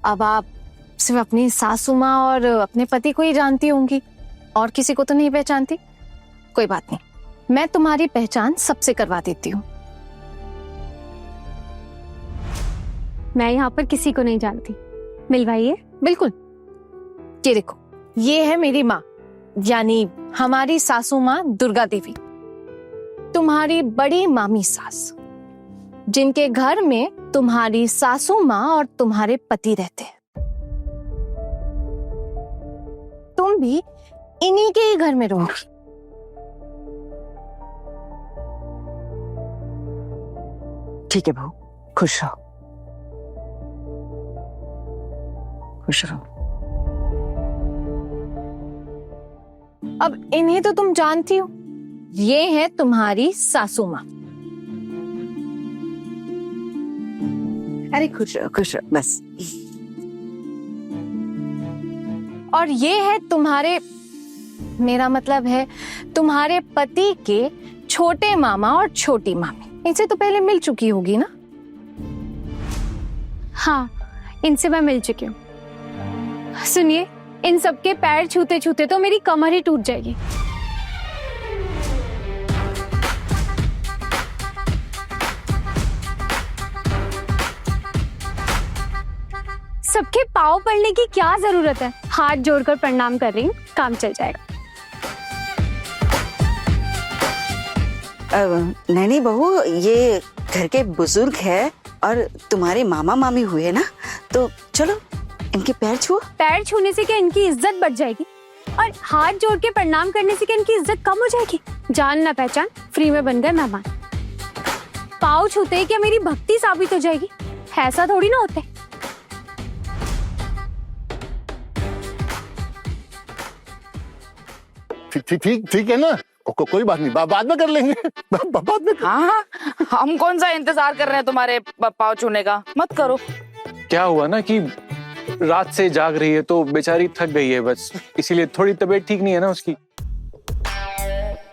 अब आप सिर्फ अपनी सासू माँ और अपने पति को ही जानती होंगी, और किसी को तो नहीं पहचानती। कोई बात नहीं, मैं तुम्हारी पहचान सबसे करवा देती हूँ। मैं यहाँ पर किसी को नहीं जानती, मिलवाइए। बिल्कुल। ये देखो, ये है मेरी माँ, यानी हमारी सासू माँ दुर्गा देवी, तुम्हारी बड़ी मामी सास, जिनके घर में तुम्हारी सासू माँ और तुम्हारे पति रहते हैं। तुम भी इन्हीं के ही घर में रहोगी। ठीक है बहू, खुश रहो, खुश रहो। अब इन्हें तो तुम जानती हो, ये है तुम्हारी सासू माँ। अरे खुश रहो बस। और ये है तुम्हारे, मेरा मतलब है तुम्हारे पति के छोटे मामा और छोटी मामी। इनसे तो पहले मिल चुकी होगी ना? हाँ, इनसे मैं मिल चुकी हूँ। सुनिए, इन सबके पैर छूते छूते तो मेरी कमर ही टूट जाएगी। सबके पाँव पड़ने की क्या जरूरत है? हाथ जोड़कर प्रणाम कर रही हूँ, काम चल जाएगा। नहीं बहू, ये घर के बुजुर्ग है और तुम्हारे मामा मामी हुए ना, तो चलो इनके पैर छुओ। पैर छूने से क्या इनकी इज्जत बढ़ जाएगी? और हाथ जोड़ के प्रणाम करने से क्या इनकी इज्जत कम हो जाएगी? जान ना पहचान, फ्री में बन गए मेहमान। पाँव छूते ही क्या मेरी भक्ति साबित हो जाएगी? ऐसा थोड़ी ना होता है। ठीक है ना, कोई बात नहीं, बाद में कर लेंगे। बाद में। हाँ, हम कौन सा इंतजार कर रहे हैं तुम्हारे पाँव छूने का, मत करो। क्या हुआ ना कि रात से जाग रही है तो बेचारी थक गई है, बस इसीलिए थोड़ी तबीयत ठीक नहीं है ना उसकी।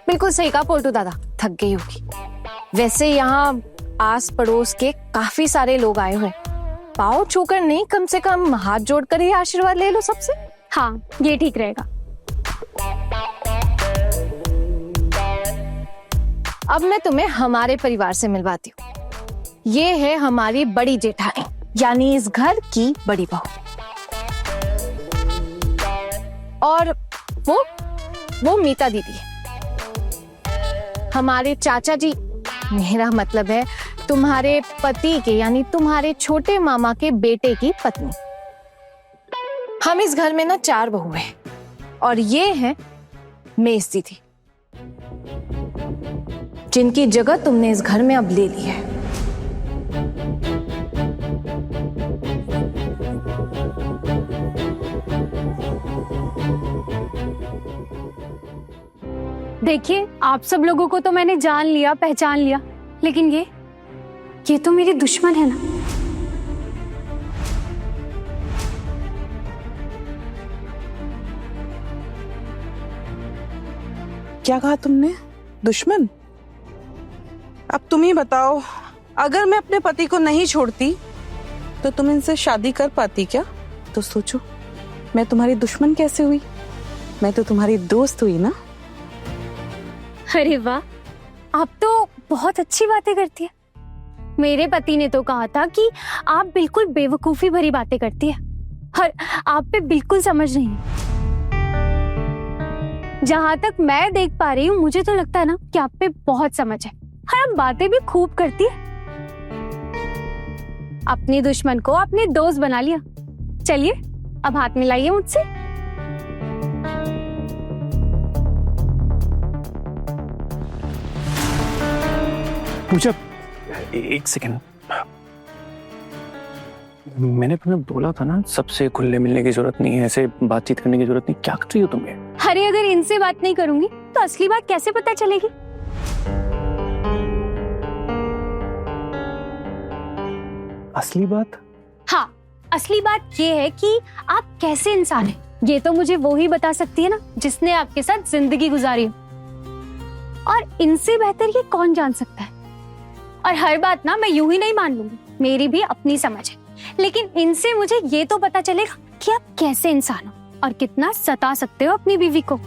बिल्कुल सही कहा पोल्टू दादा, थक गई होगी। वैसे यहाँ आस पड़ोस के काफी सारे लोग आए हुए, पाँव छूकर नहीं, कम से कम हाथ जोड़कर ही आशीर्वाद ले लो सबसे। हाँ, ये ठीक रहेगा। अब मैं तुम्हें हमारे परिवार से मिलवाती हूँ। ये है हमारी बड़ी जेठानी, यानी इस घर की बड़ी बहू। और वो मीता दीदी है, हमारे चाचा जी, मेरा मतलब है तुम्हारे पति के, यानी तुम्हारे छोटे मामा के बेटे की पत्नी। हम इस घर में ना 4 बहू हैं, और ये है मेस दीदी, जिनकी जगह तुमने इस घर में अब ले ली है। देखिए, आप सब लोगों को तो मैंने जान लिया, पहचान लिया, लेकिन ये तो मेरे दुश्मन है ना। क्या कहा तुमने? दुश्मन? अब तुम ही बताओ, अगर मैं अपने पति को नहीं छोड़ती तो तुम इनसे शादी कर पाती क्या? तो सोचो, मैं तुम्हारी दुश्मन कैसे हुई? मैं तो तुम्हारी दोस्त हुई ना। अरे वाह, आप तो बहुत अच्छी बातें करती है। मेरे पति ने तो कहा था कि आप बिल्कुल बेवकूफी भरी बातें करती है और आप पे बिल्कुल समझ नहीं है। जहां तक मैं देख पा रही हूँ, मुझे तो लगता है ना कि आप पे बहुत समझ है और आप बातें भी खूब करती है। अपनी दुश्मन को अपने दोस्त बना लिया। चलिए, अब हाथ मिलाइए मुझसे। पूजा, एक सेकंड, मैंने तुम्हें बोला था ना, सबसे खुले मिलने की जरूरत नहीं है, ऐसे बातचीत करने की जरूरत नहीं। क्या कर रही हो तुम? अरे, अगर इनसे बात नहीं करूंगी तो असली बात कैसे पता चलेगी? असली बात? हाँ, असली बात ये है कि आप कैसे इंसान हैं। ये तो मुझे वो ही बता सकती है ना जिसने आपके साथ जिंदगी गुजारी हो, और इनसे बेहतर ये कौन जान सकता है। और हर बात ना मैं यूं ही नहीं मान लूंगी, मेरी भी अपनी समझ है। लेकिन इनसे मुझे ये तो पता चलेगा कि आप कैसे इंसान हो और कितना सता सकते हो अपनी बीवी को।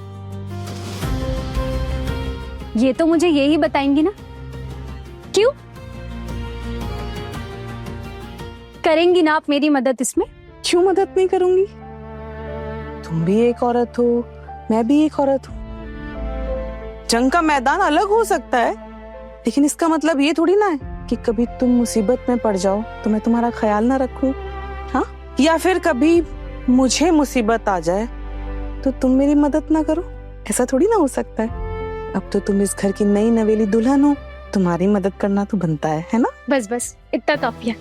ये तो मुझे यही बताएंगी ना? क्यों करेंगी ना आप मेरी मदद इसमें? क्यों मदद नहीं करूंगी? तुम भी एक औरत हो, मैं भी एक औरत हूँ। जंग का मैदान अलग हो सकता है, लेकिन इसका मतलब ये थोड़ी ना है कि कभी तुम मुसीबत में पड़ जाओ तो मैं तुम्हारा ख्याल ना रखूं, हाँ? या फिर कभी मुझे मुसीबत आ जाए तो तुम मेरी मदद ना करो, ऐसा थोड़ी ना हो सकता है। अब तो तुम इस घर की नई नवेली दुल्हन हो, तुम्हारी मदद करना तो बनता है ना? बस बस इतना काफी है।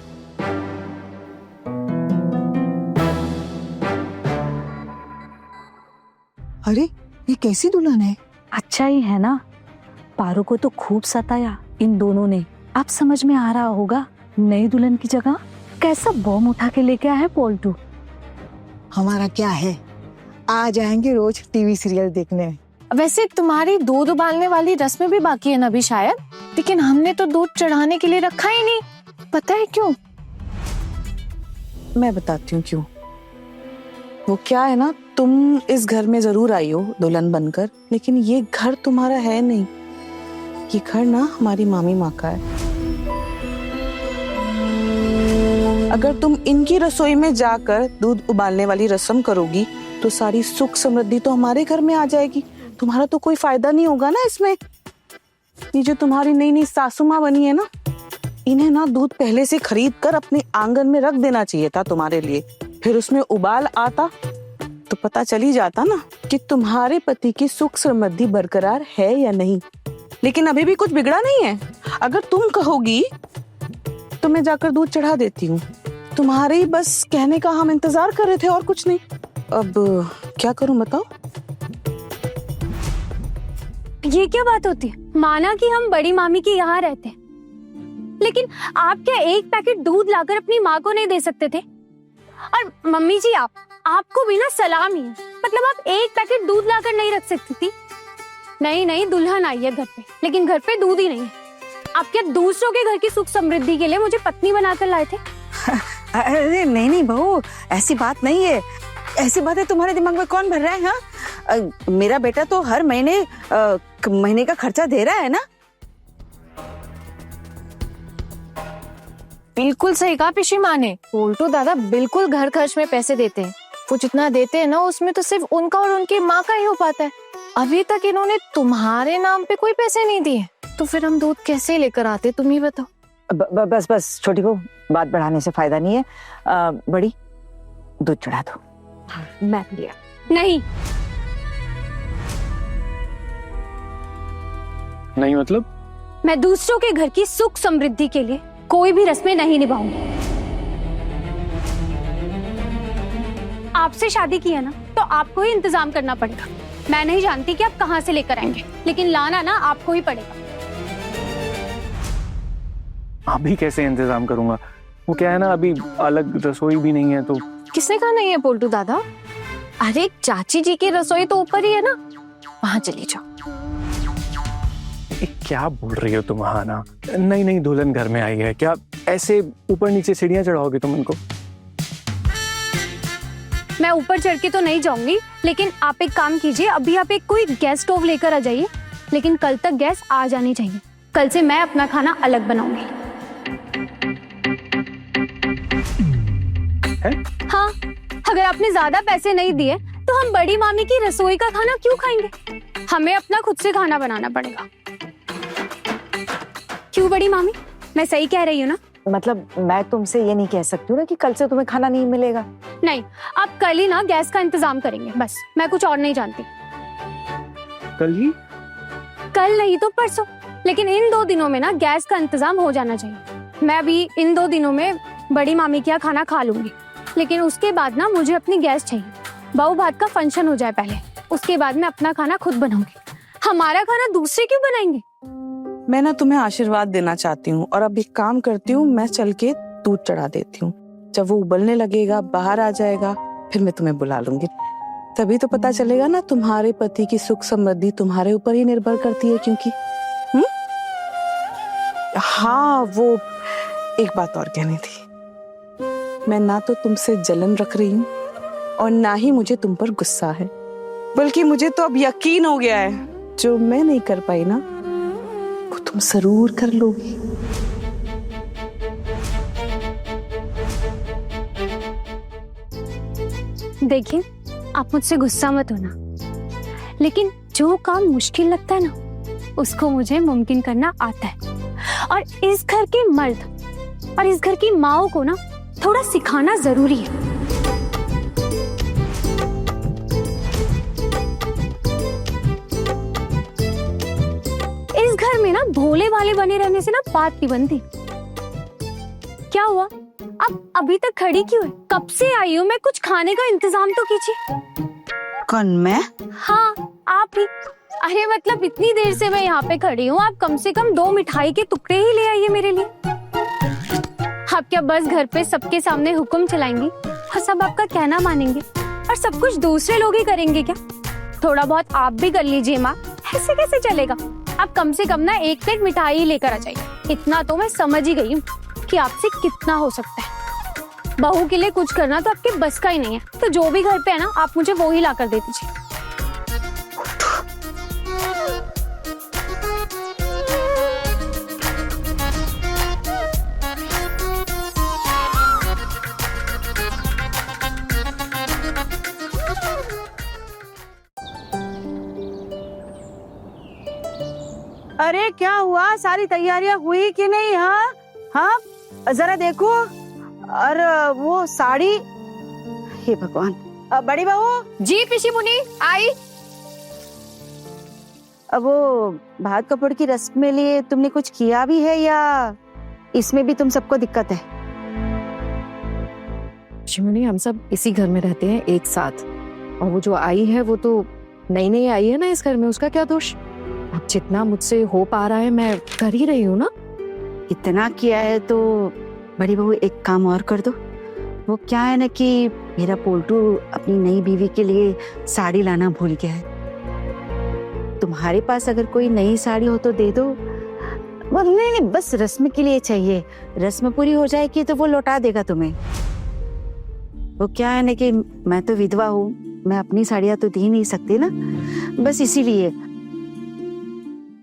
अरे ये कैसी दुल्हन है? अच्छा ही है ना। पारो को तो खूब सताया इन दोनों ने। अब समझ में आ रहा होगा नई दुल्हन की जगह कैसा बॉम्ब उठा के लेके आया है पोल्टू। हमारा क्या है, आ जाएंगे रोज टीवी सीरियल देखने। वैसे तुम्हारी दूध उबालने वाली रस्में भी बाकी है ना अभी शायद, लेकिन हमने तो दूध चढ़ाने के लिए रखा ही नहीं। पता है क्यों? मैं बताती हूँ क्यों। वो क्या है ना, तुम इस घर में जरूर आई हो दुल्हन बनकर, लेकिन ये घर तुम्हारा है नहीं। ये घर ना हमारी मामी माँ का है। अगर तुम इनकी रसोई में जाकर दूध उबालने वाली रस्म करोगी तो सारी सुख समृद्धि तो हमारे घर में आ जाएगी। तुम्हारा तो कोई फायदा नहीं होगा ना इसमें। ये जो तुम्हारी नई नई सासू माँ बनी है ना, इन्हें ना दूध पहले से खरीद कर अपने आंगन में रख देना चाहिए था तुम्हारे लिए। फिर उसमें उबाल आता तो पता चल ही जाता ना कि तुम्हारे पति की सुख समृद्धि बरकरार है या नहीं। लेकिन अभी भी कुछ बिगड़ा नहीं है। अगर तुम कहोगी तो मैं जाकर दूध चढ़ा देती हूँ। तुम्हारे ही बस कहने का हम इंतजार कर रहे थे और कुछ नहीं। अब क्या करूं बताओ? ये क्या बात होती है? माना कि हम बड़ी मामी के यहाँ रहते हैं, लेकिन आप क्या एक पैकेट दूध लाकर अपनी माँ को नहीं दे सकते थे? और मम्मी जी आपको भी ना सलाम ही है। मतलब आप एक पैकेट दूध लाकर नहीं रख सकती थी? नहीं दुल्हन आई है घर पे, लेकिन घर पे दूध ही नहीं है। आप क्या दूसरों के घर की सुख समृद्धि के लिए मुझे पत्नी बनाकर लाए थे? अरे नहीं बहू, ऐसी बात नहीं है। ऐसी बातें तुम्हारे दिमाग में कौन भर रहा है? हाँ, मेरा बेटा तो हर महीने का खर्चा दे रहा है ना। बिल्कुल सही कहा पिशी माँ ने। पोल्टू दादा बिल्कुल घर खर्च में पैसे देते हैं। वो जितना देते हैं ना उसमें तो सिर्फ उनका और उनकी माँ का ही हो पाता है। अभी तक इन्होंने तुम्हारे नाम पे कोई पैसे नहीं दिए, तो फिर हम दूध कैसे लेकर आते, तुम ही बताओ। बस छोटी को बात बढ़ाने से फायदा नहीं है। बड़ी दूध चढ़ा दो। मैं लिया नहीं मतलब? मैं दूसरों के घर की सुख समृद्धि के लिए कोई भी रस्में नहीं निभाऊंगी। आपसे शादी की है ना, तो आपको ही इंतजाम करना पड़ेगा। मैं नहीं जानती कि आप कहां से लेकर आएंगे, लेकिन लाना ना आपको ही पड़ेगा। अभी कैसे इंतजाम करूंगा? वो क्या है ना, अभी अलग रसोई भी नहीं है। तो किसने कहा नहीं है पोल्टू दादा? अरे चाची जी की रसोई तो ऊपर ही है ना, वहां चली जाओ। क्या बोल रही हो तुम? हाँ ना, नहीं दुल्हन घर में आई है, क्या ऐसे ऊपर नीचे सीढ़ियां चढ़ाओगे तुम इनको? मैं ऊपर चढ़ के तो नहीं जाऊंगी, लेकिन आप एक काम कीजिए, अभी आप एक कोई गैस स्टोव लेकर आ जाइए, लेकिन कल तक गैस आ जानी चाहिए। कल से मैं अपना खाना अलग बनाऊंगी। हाँ, अगर आपने ज्यादा पैसे नहीं दिए तो हम बड़ी मामी की रसोई का खाना क्यों खाएंगे? हमें अपना खुद से खाना बनाना पड़ेगा। क्यों बड़ी मामी, मैं सही कह रही हूँ ना? मतलब मैं तुमसे ये नहीं कह सकती हूँ ना कि कल से तुम्हें खाना नहीं मिलेगा। नहीं, आप कल ही ना गैस का इंतजाम करेंगे, बस। मैं कुछ और नहीं जानती। कल ही? कल नहीं तो परसों, लेकिन इन 2 दिनों में ना गैस का इंतजाम हो जाना चाहिए। मैं अभी इन 2 दिनों में बड़ी मामी के यहाँ खाना खा लूंगी, लेकिन उसके बाद ना मुझे अपनी गैस चाहिए। बहू भात का फंक्शन हो जाए पहले, उसके बाद मैं अपना खाना खुद बनाऊंगी। हमारा खाना दूसरे क्यों बनाएंगे? मैं ना तुम्हें आशीर्वाद देना चाहती हूँ, और अब एक काम करती हूँ, मैं चल के दूध चढ़ा देती हूँ। जब वो उबलने लगेगा, बाहर आ जाएगा, फिर मैं तुम्हें बुला लूंगी। तभी तो पता चलेगा ना तुम्हारे पति की सुख समृद्धि तुम्हारे ऊपर ही निर्भर करती है। क्योंकि हाँ, वो एक बात और कहनी थी। मैं ना तो तुमसे जलन रख रही हूँ और ना ही मुझे तुम पर गुस्सा है, बल्कि मुझे तो अब यकीन हो गया है जो मैं नहीं कर पाई ना वो तुम जरूर कर लोगी। देखिए, आप मुझसे गुस्सा मत होना, लेकिन जो काम मुश्किल लगता है ना उसको मुझे मुमकिन करना आता है। और इस घर के मर्द और इस घर की माओं को ना थोड़ा सिखाना जरूरी है। इस घर में ना भोले भाले बने रहने से ना बात नहीं बनती। क्या हुआ, आप अभी तक खड़ी क्यों है? कब से आई हूँ मैं, कुछ खाने का इंतजाम तो कीजिए। कौन, मैं? हाँ, आप ही। अरे मतलब इतनी देर से मैं यहाँ पे खड़ी हूँ, आप कम से कम 2 मिठाई के टुकड़े ही ले आइए मेरे लिए। आप क्या बस घर पे सबके सामने हुक्म चलाएंगी और सब आपका कहना मानेंगे और सब कुछ दूसरे लोग ही करेंगे क्या? थोड़ा बहुत आप भी कर लीजिए माँ, ऐसे कैसे चलेगा? आप कम से कम ना 1 प्लेट मिठाई लेकर आ जाइए। इतना तो मैं समझ ही गई हूँ कि आपसे कितना हो सकता है। बहू के लिए कुछ करना तो आपके बस का ही नहीं है, तो जो भी घर पे है ना आप मुझे वो ही ला कर दे दीजिए। अरे क्या हुआ, सारी तैयारियां हुई कि नहीं? हाँ हाँ, जरा देखो। और वो साड़ी, हे भगवान। बड़ी बहू जी पिशी मुनी आई। अब वो भात कपड़ की रस्म में लिए तुमने कुछ किया भी है या इसमें भी तुम सबको दिक्कत है? शिमुनी, हम सब इसी घर में रहते हैं एक साथ, और वो जो आई है वो तो नई नई आई है ना इस घर में, उसका क्या दोष? अब जितना मुझसे हो पा रहा है मैं कर ही रही हूँ ना। इतना किया है तो बड़ी बहू एक काम और कर दो। वो क्या है ना कि मेरा पोल्टू अपनी नई बीवी के लिए साड़ी लाना भूल गया है। तुम्हारे पास अगर कोई नई साड़ी हो तो दे दो। वो नहीं, बस रस्म के लिए चाहिए। रस्म पूरी हो जाएगी तो वो लौटा देगा तुम्हें। वो क्या है ना कि मैं तो विधवा हूँ, मैं अपनी साड़ियाँ तो दे नहीं सकती ना, बस इसीलिए।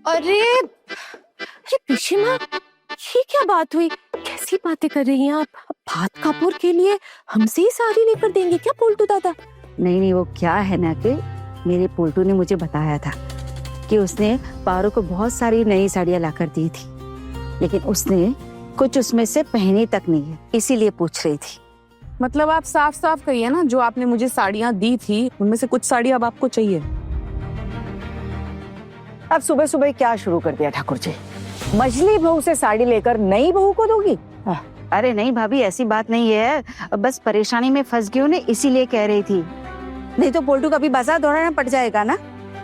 अरे पिशी माँ, ये क्या बात हुई? कैसी बातें कर रही हैं आप? भात कपूर के लिए हमसे ही साड़ी लेकर देंगे क्या पोल्टू दादा? नहीं, वो क्या है ना कि मेरे पोल्टू ने मुझे बताया था कि उसने पारो को बहुत सारी नई साड़ियाँ लाकर दी थी, लेकिन उसने कुछ उसमें से पहनी तक नहीं है, इसीलिए पूछ रही थी। मतलब आप साफ साफ कहिए ना, जो आपने मुझे साड़ियाँ दी थी उनमें से कुछ साड़ी अब आपको चाहिए। अब सुबह सुबह क्या शुरू कर दिया ठाकुर जी? मझली बहू से साड़ी लेकर नई बहू को दोगी? अरे नहीं भाभी, ऐसी बात नहीं है, बस परेशानी में फंस गई हूँ ना, इसीलिए कह रही थी। नहीं तो पोल्टू का भी बाजार दौड़ाना पड़ जाएगा ना।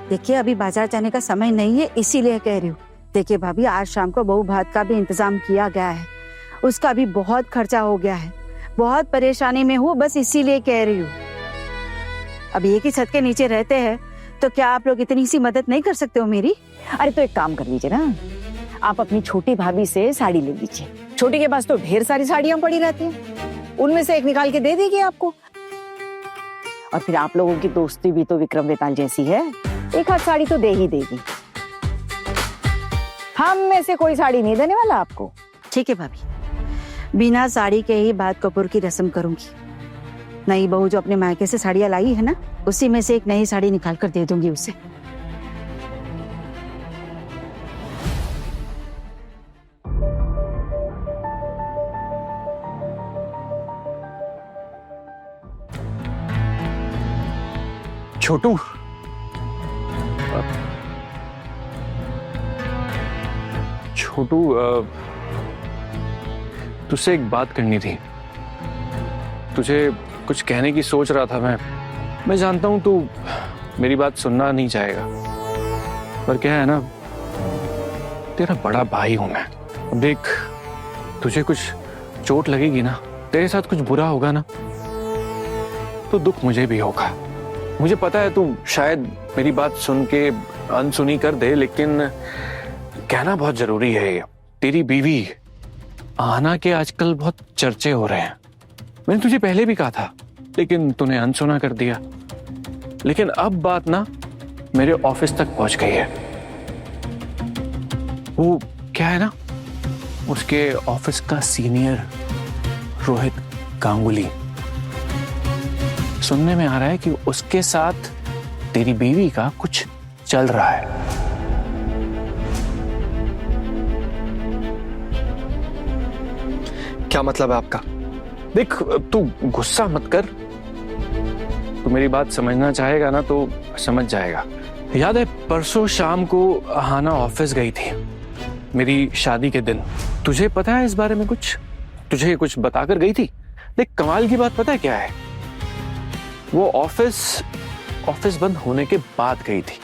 देखिए अभी बाजार जाने का समय नहीं है, इसीलिए कह रही हूँ। देखिए भाभी, आज शाम को बहू भात का भी इंतजाम किया गया है, उसका भी बहुत खर्चा हो गया है, बहुत परेशानी में हूँ, बस इसीलिए कह रही हूँ। अब एक ही छत के नीचे रहते हैं तो क्या आप लोग इतनी सी मदद नहीं कर सकते हो मेरी? अरे तो एक काम कर लीजिए ना, आप अपनी छोटी भाभी से साड़ी ले लीजिए। छोटी के पास तो ढेर सारी साड़ियां पड़ी रहती हैं, उनमें से एक निकाल के दे देगी आपको। और फिर आप लोगों की दोस्ती भी तो विक्रम वेताल जैसी है, एक हाथ साड़ी तो दे ही देगी। हम में से कोई साड़ी नहीं देने वाला आपको। ठीक है भाभी, बिना साड़ी के ही भात कपूर की रस्म करूंगी। नई बहू जो अपने मायके से साड़ियाँ लाई है ना, उसी में से एक नई साड़ी निकाल कर दे दूंगी उसे। छोटू, छोटू, तुझसे एक बात करनी थी। तुझे कुछ कहने की सोच रहा था मैं जानता हूं तू मेरी बात सुनना नहीं चाहेगा, पर क्या है ना, तेरा बड़ा भाई हूं मैं। अब देख, तुझे कुछ चोट लगेगी ना, तेरे साथ कुछ बुरा होगा ना, तो दुख मुझे भी होगा। मुझे पता है तू शायद मेरी बात सुन के अनसुनी कर दे, लेकिन कहना बहुत जरूरी है। तेरी बीवी आना के आजकल बहुत चर्चे हो रहे हैं। मैंने तुझे पहले भी कहा था, लेकिन तूने अनसुना कर दिया। लेकिन अब बात ना मेरे ऑफिस तक पहुंच गई है। वो क्या है ना, उसके ऑफिस का सीनियर रोहित गांगुली, सुनने में आ रहा है कि उसके साथ तेरी बीवी का कुछ चल रहा है। क्या मतलब है आपका? देख, तू गुस्सा मत कर, तू मेरी बात समझना चाहेगा ना तो समझ जाएगा। याद है परसों शाम को हाना ऑफिस गई थी मेरी शादी के दिन। तुझे पता है इस बारे में कुछ? तुझे कुछ बताकर गई थी? देख, कमाल की बात पता है क्या है? वो ऑफिस बंद होने के बाद गई थी।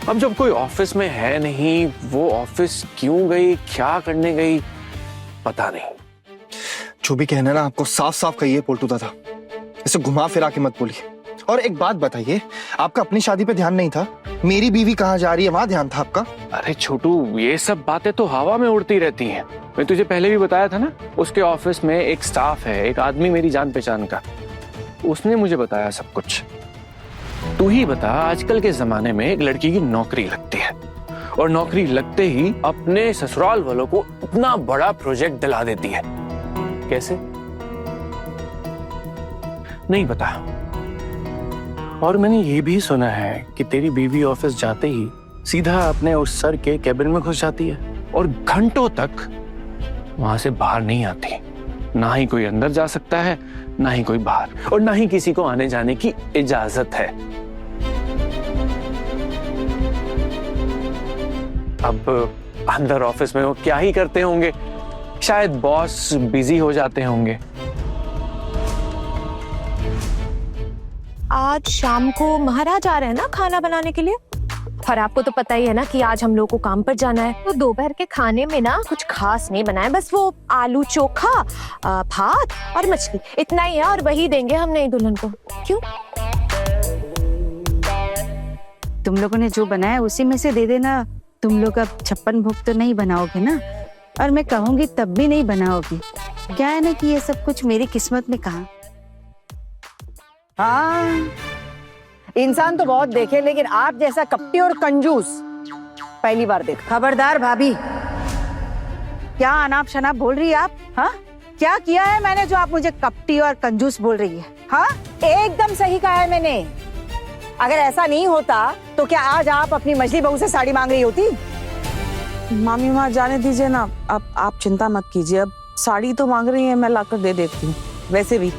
अब जब कोई ऑफिस में है नहीं, वो ऑफिस क्यों गई, क्या करने गई, पता नहीं। जो भी कहना है ना आपको साफ साफ कहिए पोल्टू दादा, इसे घुमा फिरा के मत बोलिए। और एक बात बताइए, आपका अपनी शादी पे ध्यान नहीं था? मेरी बीवी कहाँ जा रही है वहां ध्यान था आपका? अरे छोटू, ये सब बातें तो हवा में उड़ती रहती हैं। मैं तुझे पहले भी बताया था ना, उसके ऑफिस में एक स्टाफ है, एक आदमी मेरी जान पहचान का, उसने मुझे बताया सब कुछ। तू ही बता, आजकल के जमाने में एक लड़की की नौकरी लगती है और नौकरी लगते ही अपने ससुराल वालों को इतना बड़ा प्रोजेक्ट दिला देती है। कैसे? नहीं पता। और मैंने ये भी सुना है कि तेरी बीवी ऑफिस जाते ही सीधा अपने उस सर के कैबिन में घुस जाती है और घंटों तक वहां से बाहर नहीं आती। ना ही कोई अंदर जा सकता है, ना ही कोई बाहर, और ना ही किसी को आने जाने की इजाजत है। अब अंदर ऑफिस में वो क्या ही करते होंगे, शायद बॉस बिजी हो जाते होंगे। आज शाम को महाराज आ रहे हैं ना खाना बनाने के लिए, और आपको तो पता ही है ना कि आज हम लोग को काम पर जाना है। तो दोपहर के खाने में ना कुछ खास नहीं बनाए, बस वो आलू चोखा, भात और मछली, इतना ही है, और वही देंगे हम नई दुल्हन को। क्यों? तुम लोगों ने जो बनाया उसी में से दे देना। तुम लोग अब 56 भोग तो नहीं बनाओगे ना, और मैं कहूंगी तब भी नहीं बनाओगी। क्या है ना कि ये सब कुछ मेरी किस्मत में कहा। हाँ, इंसान तो बहुत देखे, लेकिन आप जैसा कपटी और कंजूस पहली बार देख। खबरदार भाभी, क्या अनाप शनाप बोल रही है आप? हाँ, क्या किया है मैंने जो आप मुझे कपटी और कंजूस बोल रही है? हाँ, एकदम सही कहा है मैंने। अगर ऐसा नहीं होता तो क्या आज आप अपनी मछली बहू से साड़ी मांग रही होती? मामी वहाँ जाने दीजिए ना, अब आप चिंता मत कीजिए। अब साड़ी तो मांग रही है, मैं लाकर दे देती हूँ। वैसे भी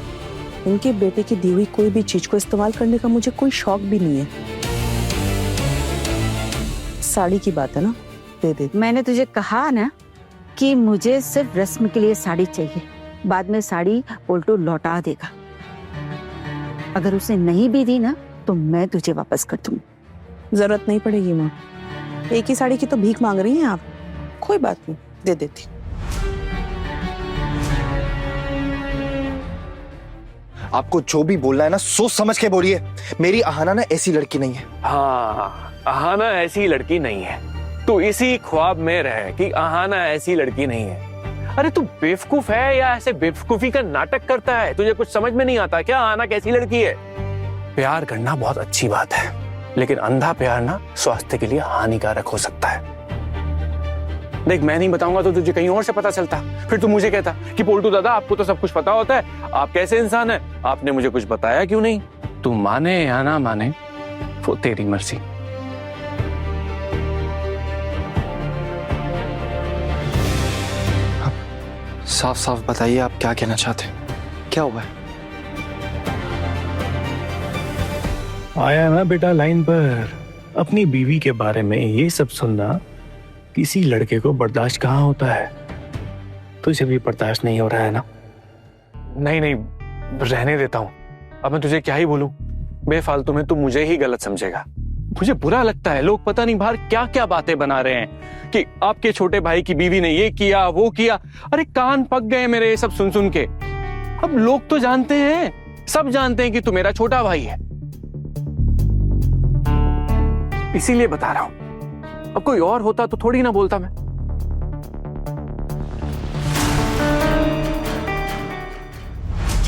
इनके बेटे की दी हुई कोई भी चीज को इस्तेमाल करने का मुझे कोई शौक भी नहीं है। साड़ी की बात है ना, दे दे। मैंने तुझे कहा ना कि मुझे सिर्फ रस्म के लिए साड़ी चाहिए, बाद में साड़ी पोल्टू लौटा देगा। अगर उसने नहीं भी दी ना तो मैं तुझे वापस कर दूंगी। जरूरत नहीं पड़ेगी माँ, एक ही साड़ी की तो भीख मांग रही हैं आप। कोई बात नहीं, दे देती। आपको जो भी बोलना है ना सोच समझ के बोलिए। मेरी अहाना ना ऐसी लड़की नहीं है। हाँ, अहाना ऐसी लड़की नहीं है। तू इसी ख्वाब में रह कि अहाना ऐसी लड़की नहीं है। अरे तू बेवकूफ है या ऐसे बेवकूफी का नाटक करता है? तुझे कुछ समझ में नहीं आता क्या अहाना कैसी लड़की है? प्यार करना बहुत अच्छी बात है, लेकिन अंधा प्यार ना स्वास्थ्य के लिए हानिकारक हो सकता है। देख, मैं नहीं बताऊंगा तो तुझे कहीं और से पता चलता, फिर तू मुझे कहता कि पोल्टू दादा आपको तो सब कुछ पता होता है, आप कैसे इंसान है, आपने मुझे कुछ बताया क्यों नहीं? तू माने या ना माने वो तेरी मर्जी। साफ साफ बताइए आप क्या कहना चाहते हैं, क्या हुआ है? आया ना बेटा लाइन पर। अपनी बीवी के बारे में ये सब सुनना किसी लड़के को बर्दाश्त कहाँ होता है? तुझे भी बर्दाश्त नहीं हो रहा है ना? नहीं नहीं, रहने देता हूँ। अब मैं तुझे क्या ही बोलूं, बेफालतू में तू मुझे ही गलत समझेगा। मुझे बुरा लगता है, लोग पता नहीं बाहर क्या क्या बातें बना रहे हैं कि आपके छोटे भाई की बीवी ने ये किया वो किया। अरे कान पक गए मेरे ये सब सुन सुन के। अब लोग तो जानते हैं, सब जानते हैं कि तू मेरा छोटा भाई है, इसीलिए बता रहा हूं। अब कोई और होता तो थोड़ी ना बोलता मैं।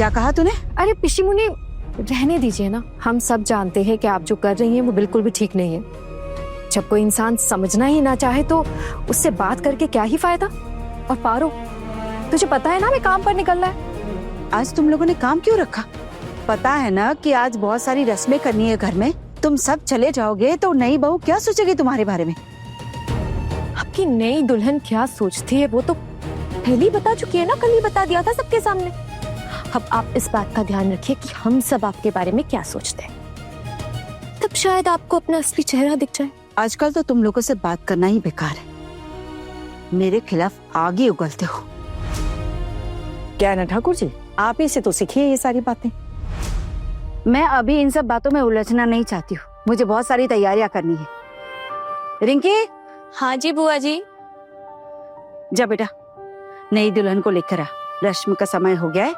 क्या कहा तूने? अरे पिशी मुनि, रहने दीजिए ना। हम सब जानते हैं कि आप जो कर रही हैं वो बिल्कुल भी ठीक नहीं है। जब कोई इंसान समझना ही ना चाहे तो उससे बात करके क्या ही फायदा। और पारो, तुझे पता है ना मैं काम पर निकलना है। आज तुम लोगों ने काम क्यों रखा? पता है ना कि आज बहुत सारी रस्में करनी है घर में। तुम सब चले जाओगे तो नई बहू क्या सोचेगी तुम्हारे बारे में? आपकी नई दुल्हन क्या सोचती है वो तो पहले ही बता चुकी है ना, कल ही बता दिया था सबके सामने। अब आप इस बात का ध्यान रखिए कि हम सब आपके बारे में क्या सोचते हैं, तब शायद आपको अपना असली चेहरा दिख जाए। आजकल तो तुम लोगों से बात करना ही बेकार है। मेरे खिलाफ आगे उगलते हो। क्या है ना ठाकुर जी, आप ही से तो सीखिए ये सारी बातें। मैं अभी इन सब बातों में उलझना नहीं चाहती हूँ। मुझे बहुत सारी तैयारियां करनी है। रिंकी, हाँ जी बुआ जी। जा बेटा, नई दुल्हन को लेकर आ। रस्म का समय हो गया है।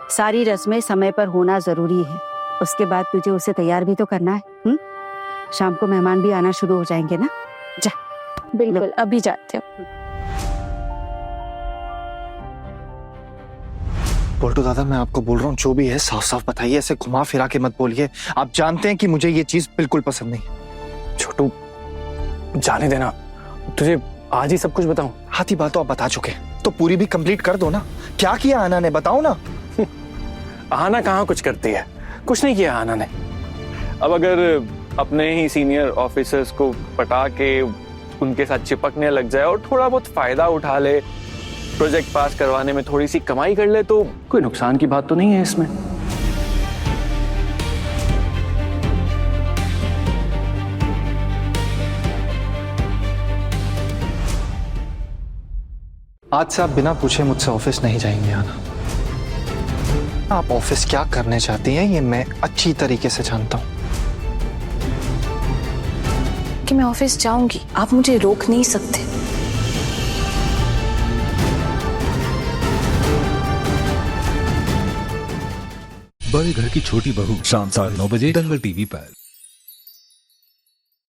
सारी रस्में समय पर होना जरूरी है। उसके बाद तुझे उसे तैयार भी तो करना है। शाम को मेहमान भी आना शुरू हो जाएंगे ना। जा। बिल्कुल, अभी जाते हो। पोल्टू दादा, मैं आपको बोल रहा हूँ, जो भी है साफ साफ बताइए, ऐसे घुमा फिरा के मत बोलिए। आप जानते हैं कि मुझे ये चीज बिल्कुल पसंद नहीं। छोटू, जाने देना। तुझे आज ही सब कुछ बताऊं? आधी बात तो आप बता चुके, तो पूरी भी कंप्लीट कर दो ना। क्या किया आना ने, बताओ ना। आना कहाँ कुछ करती है, कुछ नहीं किया आना ने। अब अगर अपने ही सीनियर ऑफिसर्स को पटा के उनके साथ चिपकने लग जाए और थोड़ा बहुत फायदा उठा ले, प्रोजेक्ट पास करवाने में थोड़ी सी कमाई कर ले, तो कोई नुकसान की बात तो नहीं है इसमें। आज से आप बिना पूछे मुझसे ऑफिस नहीं जाएंगे आना। आप ऑफिस क्या करने चाहती हैं ये मैं अच्छी तरीके से जानता हूँ। कि मैं ऑफिस जाऊंगी, आप मुझे रोक नहीं सकते। बड़े घर की छोटी बहू, शाम 9:30 दंगल टीवी पर।